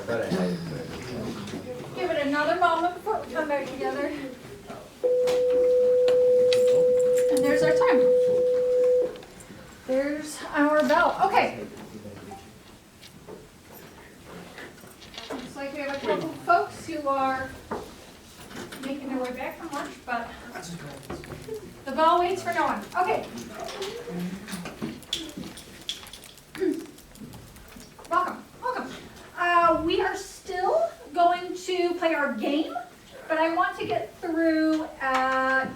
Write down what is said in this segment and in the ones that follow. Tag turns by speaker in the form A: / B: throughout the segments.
A: I thought I had it.
B: Give it another moment before we come back together. And there's our time. There's our bell. Okay. Looks like we have a couple folks who are making their way back from lunch, but the bell waits for no one. Okay. Welcome, welcome. We are still going to play our game, but I want to get through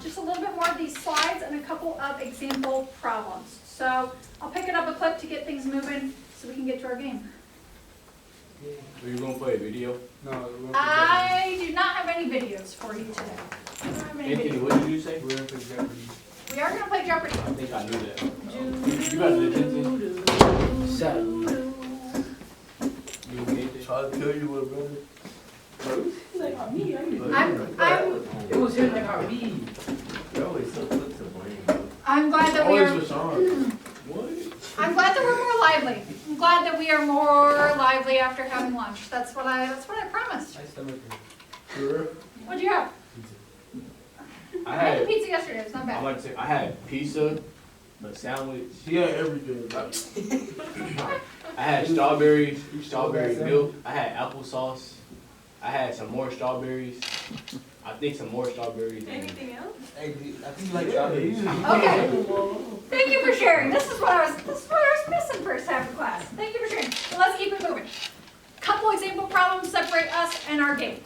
B: just a little bit more of these slides and a couple of example problems. So I'll pick it up a clip to get things moving so we can get to our game.
C: Are you going to play a video?
A: No,
B: I do not have any videos for you today. I don't have any
C: Anthony,
B: videos.
C: what did you say?
A: we're going to play Jeopardy.
B: We are going to play Jeopardy.
C: I think I knew that. You got the attention?
A: Shut up.
C: You okay?
A: Try to tell you what, brother.
B: I'm
A: It was him that got me. You're always so quick to blame, bro.
B: I'm glad that we
C: Always
B: are.
C: was Sean. What?
B: I'm glad that we're more lively. I'm glad that we are more lively after having lunch. That's what I promised.
A: My stomach hurts.
B: What'd you have?
C: I
B: I had the
C: had,
B: pizza yesterday. It's not
C: I
B: bad.
C: like to say, I had pizza, a sandwich.
A: She had everything.
C: I had strawberry milk. I had applesauce. I had some more strawberries. I think some more strawberries.
D: Anything else?
A: Hey, I think you like strawberries.
B: Okay. Thank you for sharing. This is what I was missing first half of class. Thank you for sharing. So let's keep it moving. Couple example problems separate us and our game.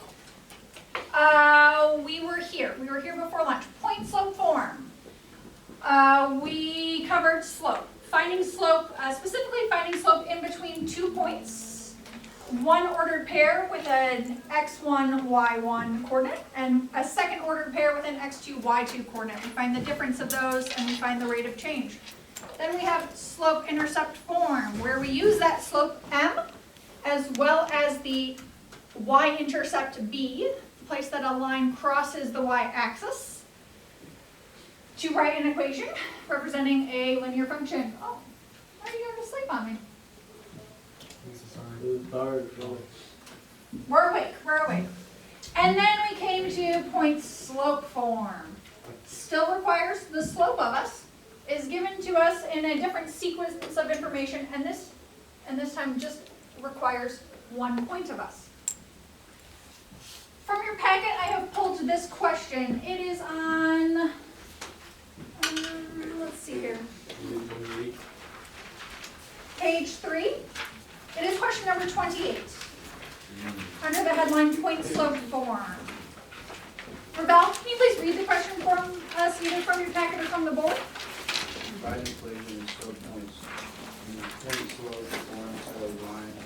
B: We were here. We were here before lunch. Point slope form. We covered slope. Finding slope, specifically finding slope in between 2 points. One ordered pair with an x1, y1 coordinate, and a second ordered pair with an x2, y2 coordinate. We find the difference of those, and we find the rate of change. Then we have slope-intercept form, where we use that slope m, as well as the y-intercept b, the place that a line crosses the y-axis, to write an equation representing a linear function. Oh, why are you going to sleep on me?
A: It was hard, bro.
B: We're awake. And then we came to point slope form. Still requires the slope of us, is given to us in a different sequence of information, and this time just requires 1 point of us. From your packet, I have pulled this question. It is on, let's see here, page 3. It is question number 28, under the headline point slope form. Rebel, can you please read the question for us, either from your packet or from the board?
E: Write an equation of slope points in the point slope form of a line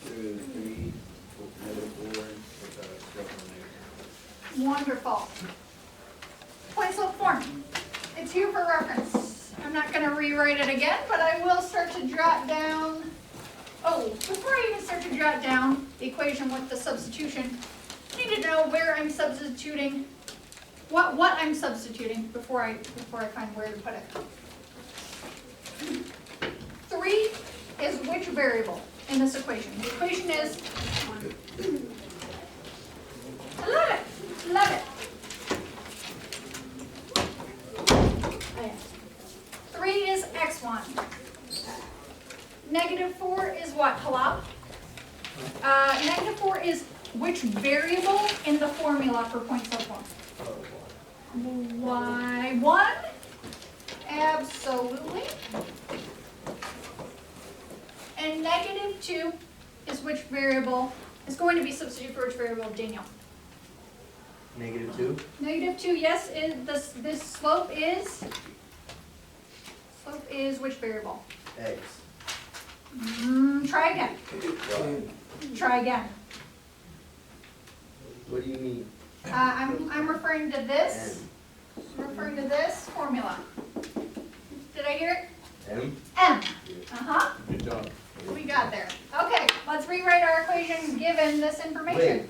E: to 3 with -4 with a slope of -.
B: Wonderful. Point slope form. It's here for reference. I'm not going to rewrite it again, but I will start to jot down. Oh, before I even start to jot down the equation with the substitution, I need to know where I'm substituting, what I'm substituting before I find where to put it. 3 is which variable in this equation? The equation is, I love it. 3 is x1. -4 is what, Halal? -4 is which variable in the formula for point slope form? y1? Absolutely. And -2 is which variable is going to be substituted for which variable, Daniel?
A: -2.
B: -2, yes, this slope is which variable?
A: X.
B: Try again. Try again.
A: What do you mean?
B: I'm referring to this. I'm referring to this formula. Did I hear it?
A: M.
B: M. Uh-huh.
C: Good job.
B: We got there. Okay, let's rewrite our equation given this information.
A: Wait.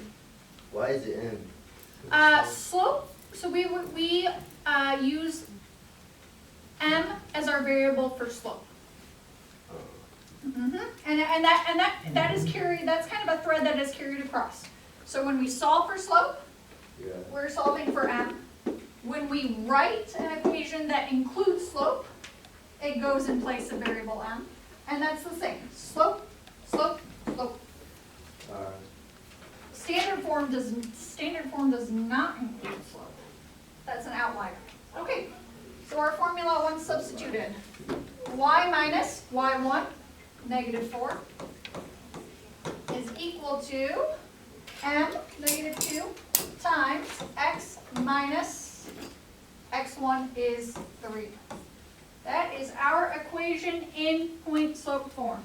A: Why is it M?
B: Slope. So we use m as our variable for slope. That is carried, that's kind of a thread that is carried across. So when we solve for slope,
E: Yeah.
B: we're solving for m. When we write an equation that includes slope, it goes in place of variable m. And that's the same, slope, slope, slope. Standard form does not include slope. That's an outlier. Okay, so our formula once substituted, y minus y1, -4, is equal to m, -2, times x minus x1 is 3. That is our equation in point slope form.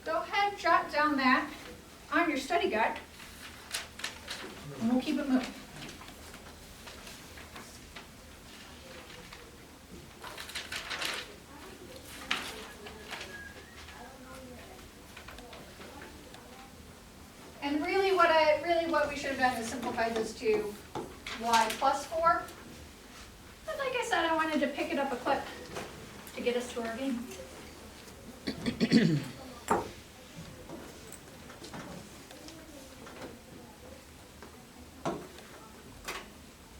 B: Go ahead, jot down that on your study guide, and we'll keep it moving. And really what we should have done is simplified this to y plus 4. But like I said, I wanted to pick it up a clip to get us to our game.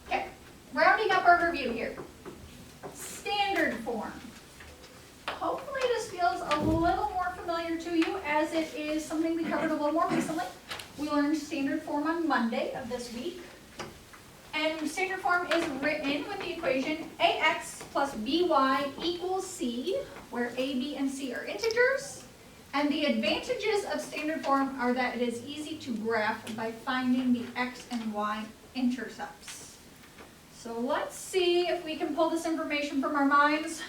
B: Okay, rounding up our review here. Standard form. Hopefully this feels a little more familiar to you, as it is something we covered a little more recently. We learned standard form on Monday of this week. And standard form is written with the equation ax plus by equals c, where a, b, and c are integers. And the advantages of standard form are that it is easy to graph by finding the x and y intercepts. So let's see if we can pull this information from our minds,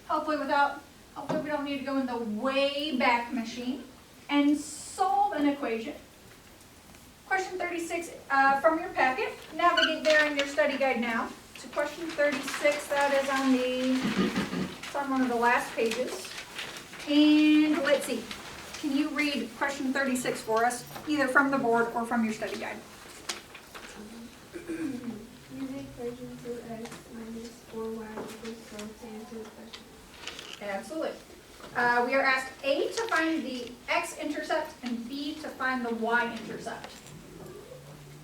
B: hopefully we don't need to go in the way back machine, and solve an equation. Question 36 from your packet. Navigate there in your study guide now to question 36. That is on one of the last pages. And let's see. Can you read question 36 for us, either from the board or from your study guide?
D: Use the equation to x minus 4y equals 12 to answer the question.
B: Absolutely. We are asked A to find the x-intercept and B to find the y-intercept.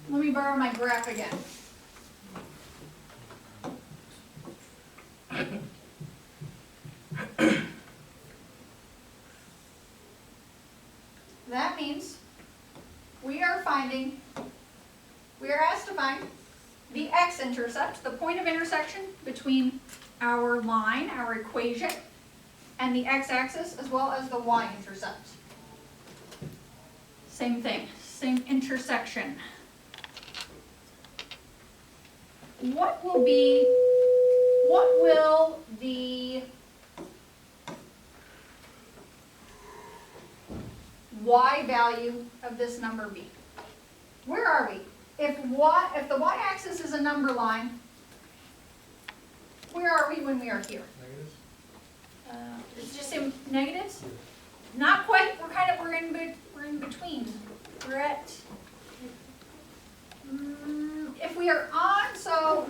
B: Let me borrow my graph again. That means we are asked to find the x-intercept, the point of intersection between our line, our equation, and the x-axis, as well as the y-intercept. Same thing, same intersection. What will the y value of this number be? Where are we? If the y-axis is a number line, where are we when we are here?
A: Negatives?
B: It's just in negatives? Not quite. We're in between. We're at. If we are on, so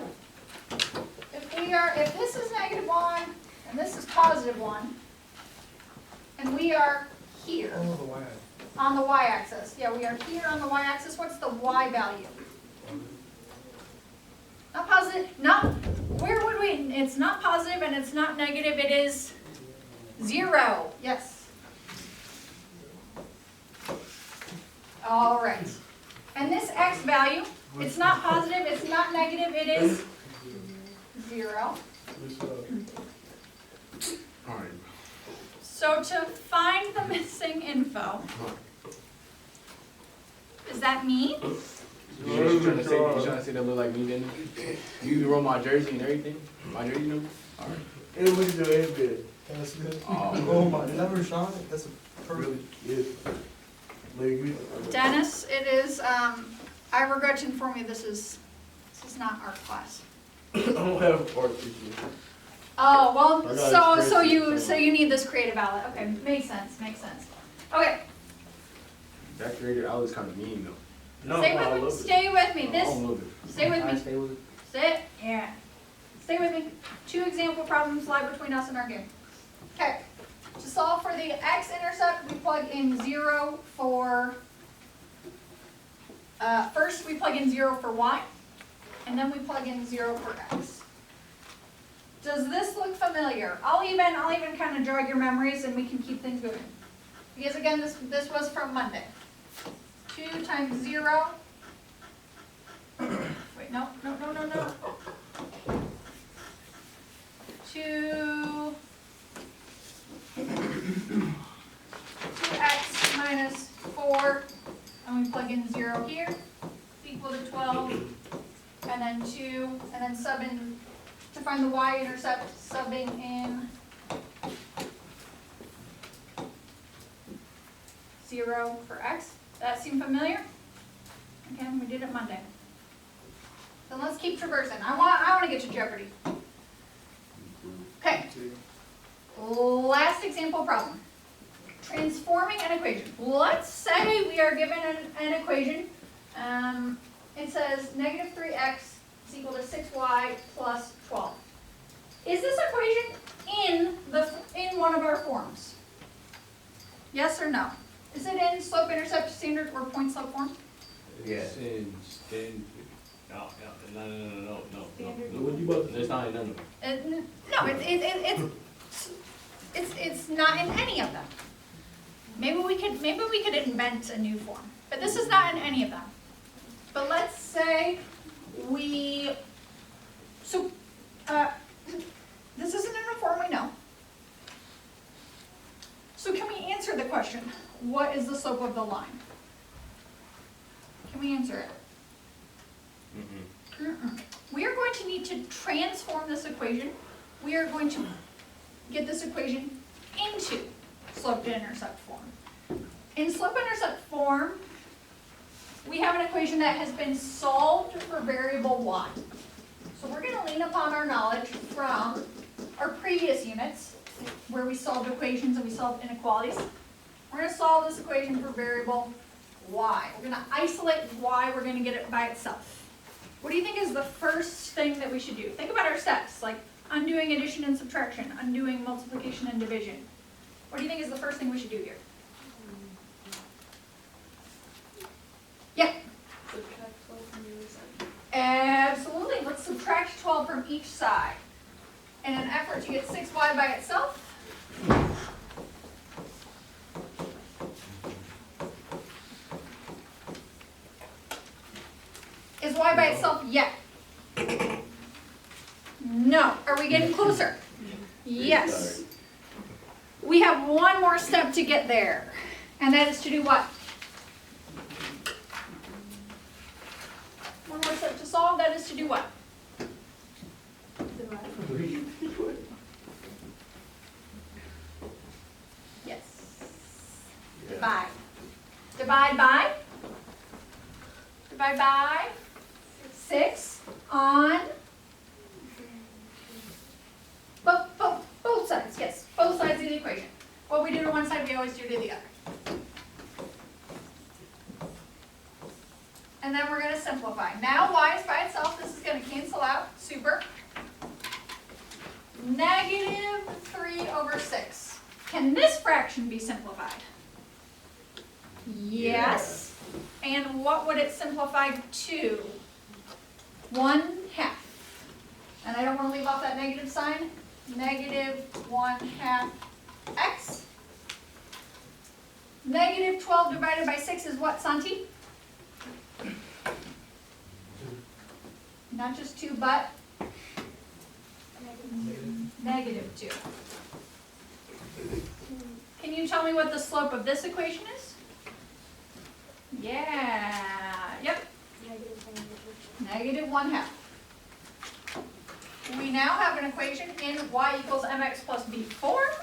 B: if this is -1 and this is +1, and we are here
A: Oh, the Y.
B: on the y-axis. Yeah, we are here on the y-axis. What's the y value? Not positive. Not. Where would we? It's not positive and it's not negative. It is 0. Yes. All right. And this x value, it's not positive, it's not negative, it is 0.
A: Alright.
B: So to find the missing info, does that mean?
C: You trying to say that look like me, didn't you? You roll my jersey and everything? My jersey number? Alright.
F: Hey, what you doing? It's good. That's good.
C: Oh,
F: my, is that Rashawn? That's a perfect. Yeah. Like,
B: Dennis, it is, I regret to inform you, this is not our class.
F: I don't have a art teacher.
B: Oh, well,
F: I got
B: so you
F: spreadsheets.
B: need this creative outlet. Okay, makes sense. Okay,
C: that creator, I was kind of mean though.
F: No,
B: stay
F: I
B: with me,
F: love it.
B: stay with me.
C: I
B: This,
C: don't love it.
B: stay with
C: I
B: me.
C: stay with it.
B: Sit, yeah. Stay with me. 2 example problems lie between us and our game. Okay. To solve for the x-intercept, we plug in 0 for, first we plug in 0 for y, and then we plug in 0 for x. Does this look familiar? I'll even kind of jog your memories and we can keep things moving. Because again, this was from Monday. 2 times 0. Wait, no. 2x minus 4, and we plug in 0 here, is equal to 12, and then 2, and then sub in, to find the y-intercept, subbing in 0 for x. That seem familiar? Again, we did it Monday. So let's keep traversing. I want to get to Jeopardy. Okay. Last example problem. Transforming an equation. Let's say we are given an equation. It says negative 3x is equal to 6y plus 12. Is this equation in one of our forms? Yes or no? Is it in slope, intercept, standard, or point slope form?
A: Yeah.
C: No.
F: What you about to
C: There's not in none of them.
B: No, it's not in any of them. Maybe we could invent a new form, but this is not in any of them. But let's say this isn't in a form we know. So can we answer the question, what is the slope of the line? Can we answer it? We are going to need to transform this equation. We are going to get this equation into slope to intercept form. In slope intercept form, we have an equation that has been solved for variable y. So we're going to lean upon our knowledge from our previous units where we solved equations and we solved inequalities. We're going to solve this equation for variable y. We're going to isolate y. We're going to get it by itself. What do you think is the first thing that we should do? Think about our steps, like undoing addition and subtraction, undoing multiplication and division. What do you think is the first thing we should do here? Yeah.
D: Subtract 12 from the other side.
B: Absolutely. Let's subtract 12 from each side. In an effort to get 6y by itself, is y by itself yet? No. Are we getting closer? Yes. We have one more step to get there, and that is to do what? One more step to solve, that is to do what? Yes. Divide. Divide by? Divide by 6 on both sides, yes. Both sides of the equation. What we do to one side, we always do to the other. And then we're going to simplify. Now y is by itself. This is going to cancel out. Super. Negative 3 over 6. Can this fraction be simplified? Yes. And what would it simplify to? 1/2. And I don't want to leave off that negative sign. Negative 1/2 x. Negative 12 divided by 6 is what, Santi? Not just 2, but negative 2. Can you tell me what the slope of this equation is? Yeah, yep, negative 1/2. We now have an equation in y equals mx plus b form,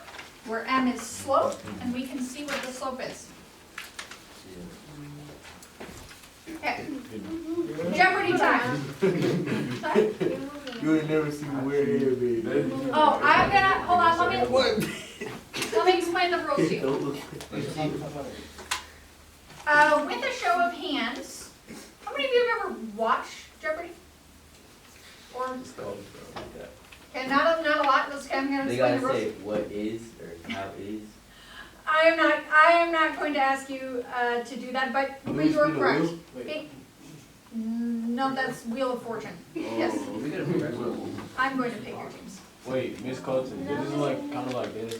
B: where m is slope, and we can see what the slope is. Okay, Jeopardy time. Sorry?
F: You ain't never seen me wear hair, baby.
B: Oh, I'm gonna, hold on, let me explain the rules to you. With a show of hands, how many of you have ever watched Jeopardy? Or Okay, not a lot, let's, I'm gonna
G: They
B: explain
G: gotta
B: the rules.
G: say what is or how is.
B: I am not going to ask you, to do that, but you are correct. No, that's Wheel of Fortune. Yes,
C: We gotta be right.
B: I'm going to pick your teams.
C: Wait, Miss Colton, this is like kind of like this.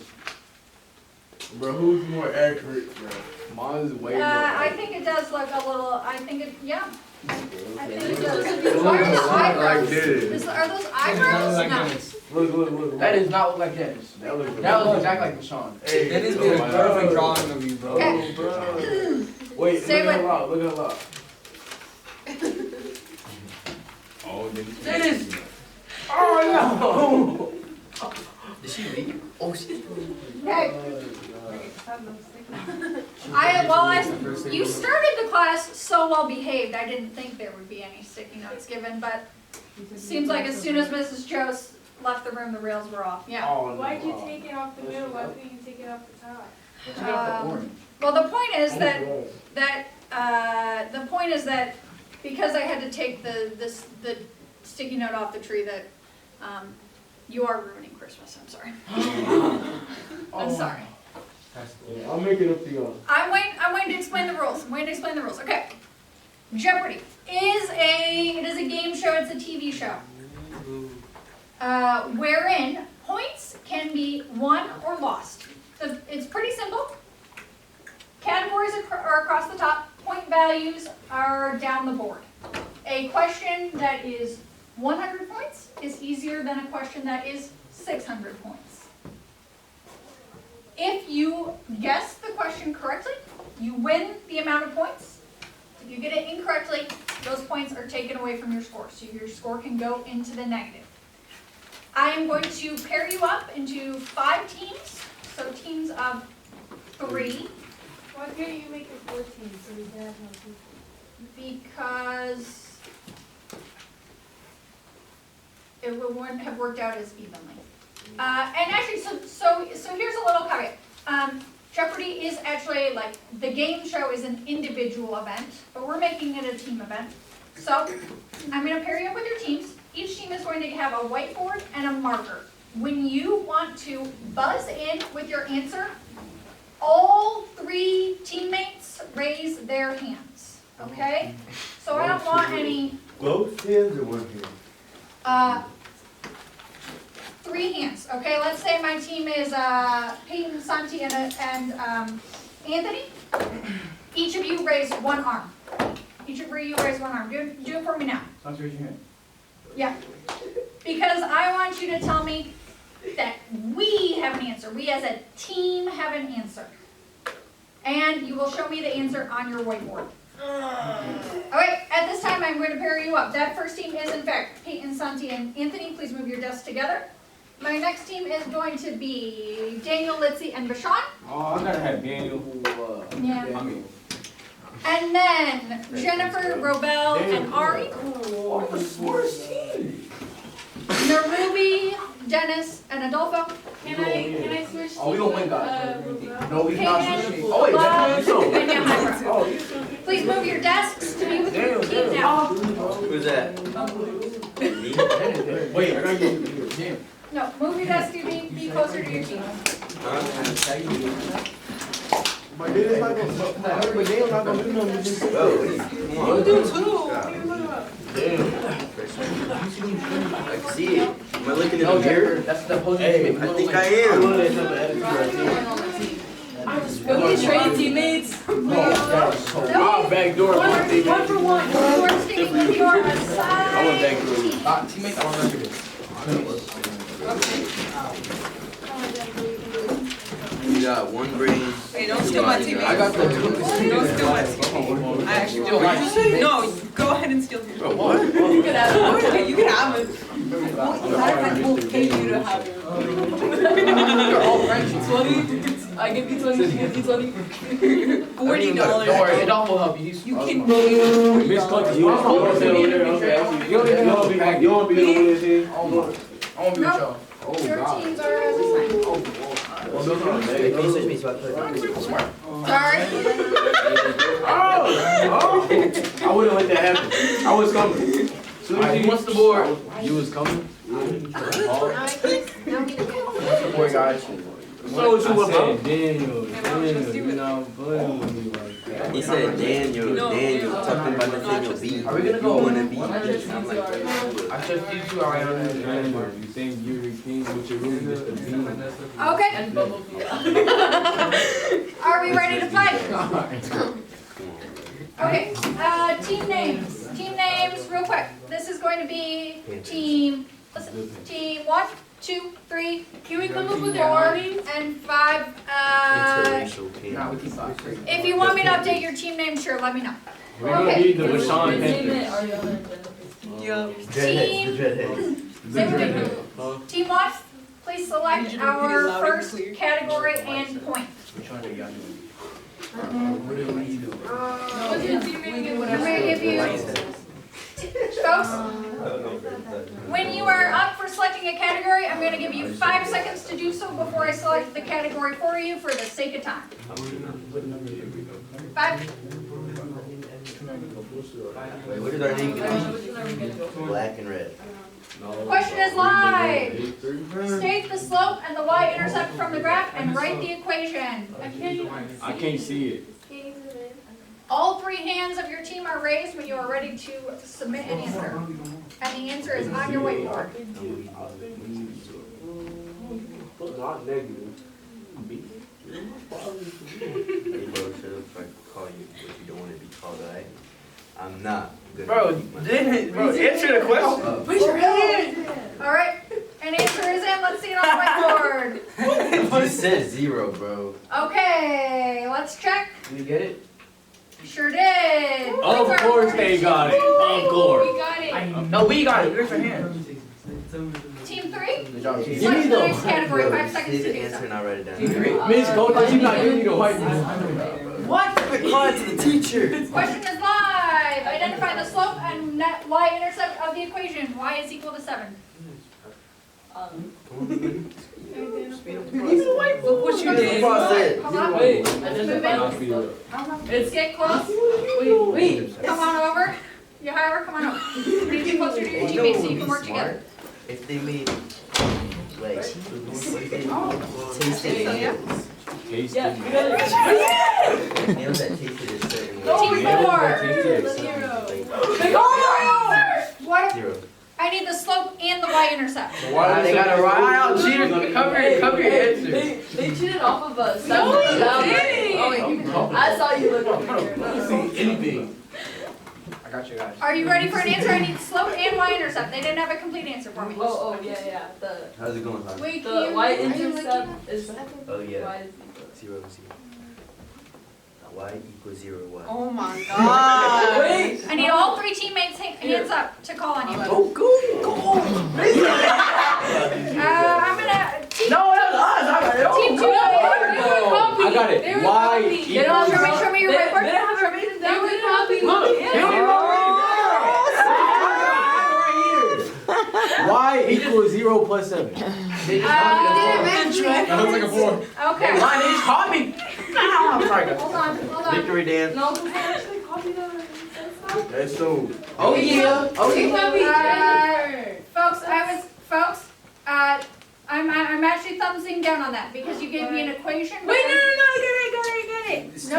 A: Bro, who's more accurate, bro?
C: Mine's way more.
B: I think it does look a little, I think it, yeah, I think it does.
A: It
B: Why are
A: looks
B: the
A: a lot
B: eyebrows?
A: like this.
B: Are those eyebrows? No.
A: Look.
E: That does not look like Dennis.
C: That looks
E: That looks exactly like Deshaun.
A: Hey,
F: Dennis
C: Oh
F: did a
C: my
F: perfect
C: God.
F: drawing of you, bro.
B: Okay.
A: bro. Wait,
B: Say
A: look at
B: what-
A: her out, look at her out.
C: Oh,
E: Dennis!
A: Oh,
G: Did she leave? Oh, she.
B: Okay. You started the class so well behaved, I didn't think there would be any sticky notes given, but it seems like as soon as Mrs. Jost left the room, the rails were off, yeah.
A: Oh,
D: Why'd you take it off the middle? Why couldn't you take it off the top?
B: Well, the point is the point is that because I had to take the sticky note off the tree that, you are ruining Christmas, I'm sorry. I'm sorry.
A: I'll make it up to y'all.
B: I'm waiting to explain the rules. Okay. Jeopardy is it is a game show, it's a TV show. Wherein points can be won or lost. It's pretty simple. Categories are across the top, point values are down the board. A question that is 100 points is easier than a question that is 600 points. If you guess the question correctly, you win the amount of points. If you get it incorrectly, those points are taken away from your score, so your score can go into the negative. I am going to pair you up into 5 teams, so teams of 3,
D: Why can't you make it 14 so we can have no people?
B: because it wouldn't have worked out as evenly. And actually, so here's a little caveat. Jeopardy is actually like, the game show is an individual event, but we're making it a team event. So I'm gonna pair you up with your teams. Each team is going to have a whiteboard and a marker. When you want to buzz in with your answer, all 3 teammates raise their hands, okay? So I don't want any,
A: Both hands or one hand?
B: 3 hands, okay? Let's say my team is Peyton, Santi, and Anthony. Each of you raise 1 arm. Do it for me now.
E: Let's raise your hand.
B: Yeah. Because I want you to tell me that we have an answer. We as a team have an answer. And you will show me the answer on your whiteboard. Alright, at this time I'm going to pair you up. That first team is in fact Peyton, Santi, and Anthony. Please move your desks together. My next team is going to be Daniel, Litzy, and Bashan.
C: Oh, I gotta have Daniel.
B: Yeah.
C: I mean,
B: And then Jennifer, Robel, and Ari.
A: Oh, I'm the smartest team.
B: Narubi, Dennis, and Adolfo.
D: Can I switch
E: Oh, we gonna win,
D: teams
E: guys.
D: with,
E: No, we cannot
B: Peyton,
E: switch. Oh, wait, that's
B: Buzz,
E: not
B: and Yamhara.
A: Oh, you
B: Please move your desks to be with your team now.
G: Who's that? Me?
A: Wait, I gotta get you here.
B: No, move your desk to be closer to your team.
G: Huh?
A: But Daniel's not gonna do nothing. Just sit
G: Oh,
A: there.
G: come on.
F: You do too. What are you talking about?
G: I can see it. Am I looking in
E: No,
G: the mirror?
E: Jennifer, that's the opposing
A: Hey,
E: team.
G: I think I
A: I
G: am.
A: love that type of attitude right there.
H: Go get trade teammates.
C: I'll backdoor one thing.
B: One for one. You are sticking with your
C: I want
B: assigned
C: backdoor.
B: team.
E: Teammates, I want to do
G: You got 1 brain.
H: Hey, don't steal my teammates.
E: I got the
H: Don't steal my teammates. I actually
E: Steal mine.
H: No, go ahead and steal him.
G: Bro, what?
H: You can have it. Okay, you can have it. Matter of fact, we'll pay you to have it.
E: You're all friends.
H: 20. I give you 20. She gives you 20. $40.
E: Don't worry, Adolfo will help you. He's
H: You can pay
C: Miss
H: $40.
C: Colton, you want to
E: You
C: over there? Okay. You don't be over this here.
E: I want to be with y'all.
C: Oh,
B: Your
C: God.
B: teams are as assigned.
G: Hey, can you switch me so I play?
B: Sorry.
C: I wouldn't let that happen. I was coming.
E: Alright, who wants the board?
C: You was coming?
B: I
A: boy, guys.
C: So what you want,
A: I said Daniel,
H: Man, why would you just do
A: Daniel,
H: it?
A: you know, playing with me like that.
G: He said Daniel,
H: No,
G: Daniel,
H: no,
G: talking about
H: no,
G: Nathaniel
H: no,
G: B.
A: Are we gonna
G: You
A: go?
G: wanna be
H: I
G: B.
H: just
G: I'm
H: need
G: like,
H: to-
A: I trust you too, I understand. You think you're the king, but you're really just a bean.
B: Okay,
H: And Bumblebee.
B: are we ready to play? Okay, team names. Team names, real quick. This is going to be team, listen, team 1, 2, 3,
H: Can we come up with
B: 4,
H: our names?
B: and 5.
G: Interracial
A: Nah,
G: pain.
A: we keep talking.
B: If you want me to update your team name, sure, let me know.
C: We're gonna
B: Okay.
C: be the Rashawn Panthers.
H: Yup.
B: Team,
C: The Dreadhead. Huh?
B: team 1, please select
H: Need you to repeat it
B: our
H: loud and
B: first
H: clear.
B: category and point.
A: Which one are y'all doing? What do we do?
H: What's your team name again?
B: I'm gonna give you, folks, when you are up for selecting a category, I'm gonna give you 5 seconds to do so before I select the category for you for the sake of time. 5,
G: Wait, what is our name gonna be? Black and red.
B: question is live. State the slope and the y-intercept from the graph and write the equation.
C: I can't see it.
B: All 3 hands of your team are raised when you are ready to submit an answer. And the answer is on your whiteboard.
C: Not negative.
G: Hey bro, shut up if I call you what you don't wanna be called, alright? I'm not gonna
A: Bro,
G: be my-
A: bro, answer the question.
H: Raise your hand.
B: Alright, an answer is in, let's see it on the whiteboard.
G: You said 0, bro.
B: Okay, let's check.
A: Did you get it?
B: Sure did.
C: Of course they got it. Of course.
H: We got it.
A: No, we got it. Raise your hand.
B: Team 3,
A: Good job, team.
B: select the next
G: Bro,
B: category, 5
G: say
B: seconds
G: the
B: to do
G: answer
B: so.
G: and I'll write it down.
A: Team 3.
C: Miss Coach, you not giving me the whiteboard.
G: What? Call it to the teacher.
B: Question is live. Identify the slope and net y-intercept of the equation. Y is equal to 7.
H: Look what you did.
G: Process.
B: Come on.
H: Wait,
C: Not speed up.
B: Let's get close.
H: wait.
B: Come on over. You higher, come on over. You need to be closer to your teammates so you can work together.
G: If they made, like, what if they tasted nails?
C: Taste
H: Yeah,
C: it.
H: we got it.
G: Nails that tasted a certain way.
B: Team
C: Nails
B: 4.
C: that tasted a certain
G: Like,
B: What?
G: 0.
B: I need the slope and the y-intercept.
A: Why they gotta ride out cheaters? Cover your answer.
H: They cheated off of us. No, That's they what didn't. Oh, wait, I saw you look over here.
C: I don't see anything.
A: I got you guys.
B: Are you ready for an answer? I need slope and y-intercept. They didn't have a complete answer for me.
H: Oh, yeah.
G: How's it going, huh?
B: Wait,
H: The y-intercept is
G: Oh, yeah.
H: y is equal.
G: 0, 0. Y equals 0, Y.
H: Oh my god. Wait.
B: I need all 3 teammates hands up to call on you.
G: Go.
B: I'm gonna, team,
A: No, that was us. I got it.
B: team 2.
C: I got it. Y equals.
B: Show me your whiteboard.
H: They don't have it. They would copy.
C: Look, Y equals 0 plus 7.
B: That
C: looks like a 4.
B: Okay.
A: Line is caught me. I'm sorry, guys.
B: Hold on.
G: Victory dance.
H: No, because I actually copied them.
G: That's so.
A: Oh yeah. Oh
H: They
A: yeah.
H: copied
B: Folks, I'm actually thumbsing down on that because you gave me an equation.
H: Wait, no, I got it.
B: No.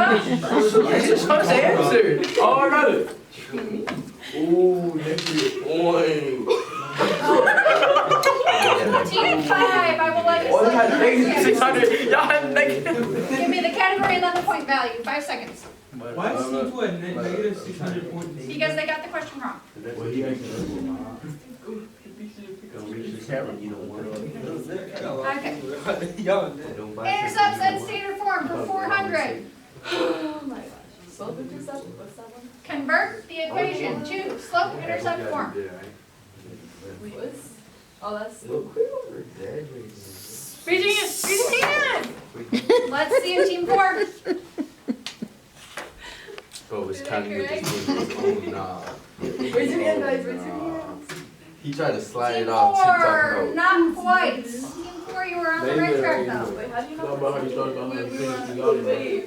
A: That's just supposed to answer.
C: Oh, I got it.
G: Ooh, next point.
B: Team 5, I would like to
A: Oh, they had
B: select
A: negative
B: your
A: 600. Y'all had negative.
B: Give me the category and then the point value. 5 seconds.
I: Why is C2 a negative 600 points?
B: Because they got the question wrong. Okay. Intercepts at standard form for 400.
H: Oh my gosh. Slope intercept, what's that one?
B: Convert the equation to slope intercept form.
H: Wait, what's? Oh, that's.
B: Raising it. Let's see in team 4.
G: Bro, it's kind of with this game. Oh, nah.
H: Raise your hand, guys. Raise your hand.
G: He tried to slide
B: Team
G: it off
B: 4,
G: TikTok, bro.
B: not quite. Team 4, you were on the right track though.
H: Wait, how do you know?
C: Talk about how you started behind the
H: We
C: finish
H: were
C: the
H: on-
C: other.
H: Wait,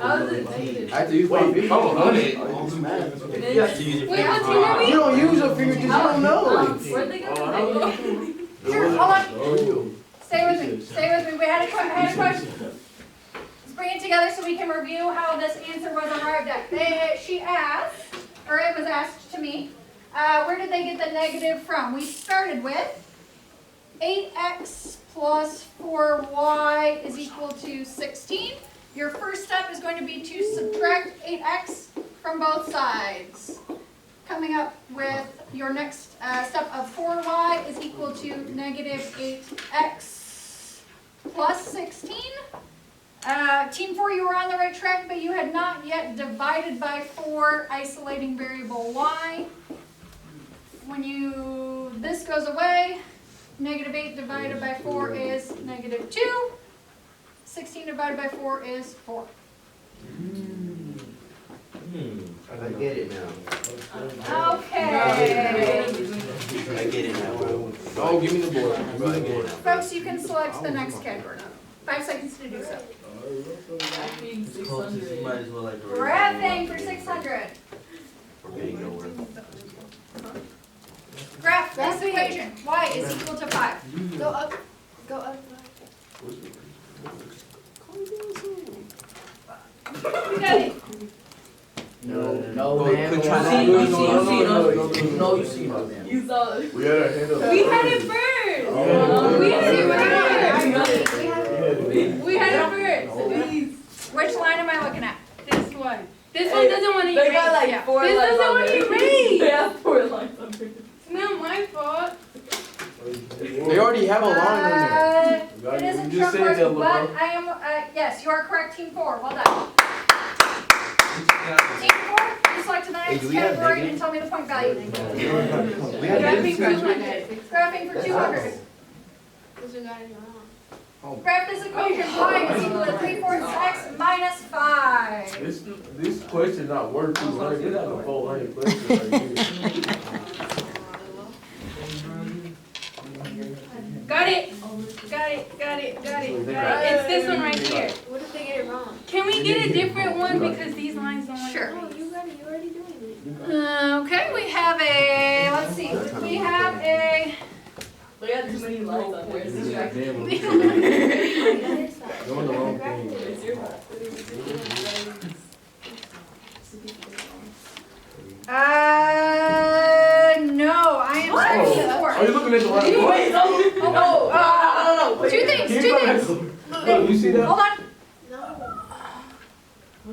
H: how is it negative?
A: After you fought me,
C: Oh, honey.
A: you have to use your
H: Wait, what's
A: finger.
H: your name?
C: You don't use your finger because you don't know.
H: Where'd they go?
B: Sure, hold on. stay with me, stay with me, we had a question. Let's bring it together so we can review how this answer was arrived at. She asked, or it was asked to me, where did they get the negative from? We started with 8x plus 4y is equal to 16. Your first step is going to be to subtract 8x from both sides. Coming up with your next step of 4y is equal to negative 8x plus 16. Team 4, you were on the right track, but you had not yet divided by 4, isolating variable y. When this goes away, negative 8 divided by 4 is negative 2. 16 divided by 4 is 4.
G: I get it now.
B: Okay.
G: I get it now.
C: Oh, give me the board.
G: Bro, I get it now.
B: Folks, you can select the next category. 5 seconds to do so.
G: Might as well like.
B: Graphing for 600.
G: We're getting nowhere.
B: Graph this equation. Y is equal to 5.
D: Go up, go up.
B: You got it.
A: No,
G: Go,
A: man.
G: quit
A: No,
G: trying
A: no,
G: to-
A: no, you see her, man.
H: You saw it.
F: We had our hand up.
H: We had it first.
F: Oh,
H: We
F: yeah.
H: had it
F: Yeah.
H: first. We had it first. Please.
B: Which line am I looking at?
H: This one. This one doesn't want to
D: They
H: erase.
D: got like
B: Yeah.
D: 4
H: This
D: lines
H: doesn't
D: on
H: want to
D: there.
H: erase.
D: They have 4 lines on there.
H: It's not my fault.
C: They already have a line on there.
B: It isn't
F: You just
B: Trump
F: said that,
B: work, but
F: LeBron.
B: I am, yes, you are correct, Team 4. Well done. Team 4, you select the next
G: do we have
B: category
G: negative?
B: and tell me the point value.
G: We had
H: Graphing
G: this.
H: 200.
B: Graphing for 200.
D: Because we got it wrong.
B: Graph this equation. Y is equal to 3/4 x minus 5.
F: This question not worth 200. It's like a 400 question right here.
H: Got it. Got it. Got it. Got it. Got it. It's this one right here.
D: What if they get it wrong?
H: Can we get a different one because these lines don't want to
B: Sure.
D: Oh, you got it. You already doing it.
B: Okay, we have a, let's see, we have a,
H: We got too many lines on there. It's distracting.
F: Damn,
D: The other side.
F: doing the wrong
D: Graph
F: thing.
D: it.
H: It's your fault.
B: no, I am
F: Oh,
B: searching
F: are
B: for.
F: you looking at the right one?
H: Wait, no.
B: Two things,
F: Keep
B: two
F: going.
B: things.
F: Look, you see that?
B: Hold on,
D: No.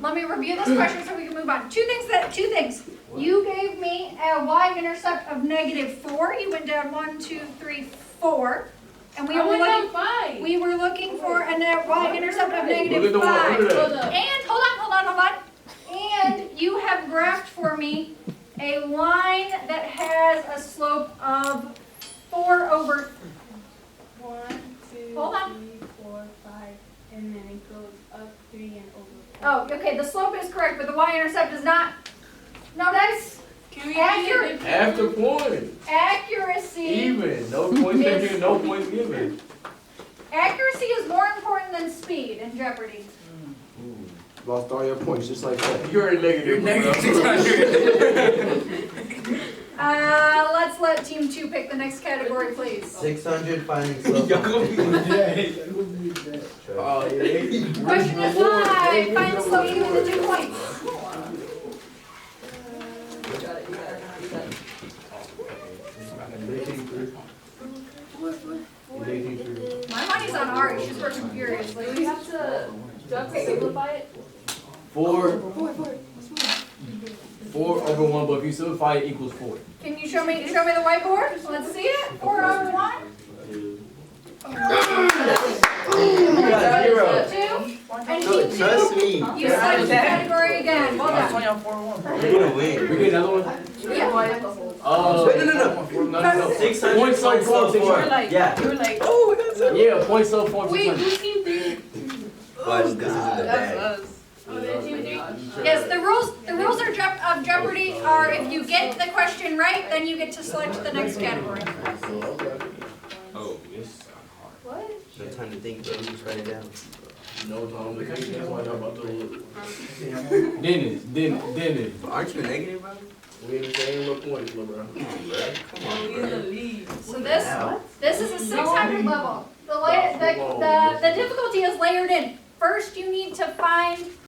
B: let me review this question so we can move on. Two things. You gave me a y-intercept of -4. You went down 1, 2, 3, 4. And we
H: I
B: were
H: went
B: looking,
H: down 5.
B: we were looking for a y-intercept of
F: Look at
B: -5.
F: the one under that.
H: Hold up.
B: And, hold on. And you have graphed for me a line that has a slope of 4 over,
H: 1, 2,
B: Hold on.
H: 3, 4, 5, and then it goes up 3 and over.
B: oh, okay, the slope is correct, but the y-intercept is not. No, that's
H: Can we
B: accurate.
F: After point.
B: Accuracy.
F: Even. No points taken, no points given.
B: Accuracy is more important than speed in Jeopardy.
F: Lost all your points just like that. You're a negative.
A: You're negative 600.
B: Let's let Team 2 pick the next category, please.
G: 600 finding slope.
F: Oh, yeah.
B: Question is 5. Find the slope given the 2 points. My money's on Ari. She's working furiously.
D: Do we have to simplify it?
C: 4 over 1, but if you simplify it equals 4.
B: Can you show me the whiteboard? Let's see it. 4 over 1.
G: You got 0.
B: 2. And Team 2.
G: Trust me.
B: You select the category again. Well done.
G: You're gonna win.
C: We get another one?
B: Yeah.
G: Wait, no. 600
C: Points so
G: points
C: far,
G: slope 4.
H: like,
G: Yeah.
H: you're like,
C: Yeah, points so far.
H: wait,
C: 600.
H: who's team 3?
G: But this isn't the bag.
H: Oh, they're team 3?
B: Yes, the rules of Jeopardy are if you get the question right, then you get to select the next category.
C: Oh, yes.
D: What?
G: No time to think, bro. Just write it down.
F: No, Tom, that's why I'm about to look.
C: Dennis.
G: Aren't you a negative, bro?
F: We in the same little points, LeBron.
G: Come on,
H: Oh, he's
G: bro.
H: the lead.
B: So this is a 600 level. the difficulty is layered in. First, you need to find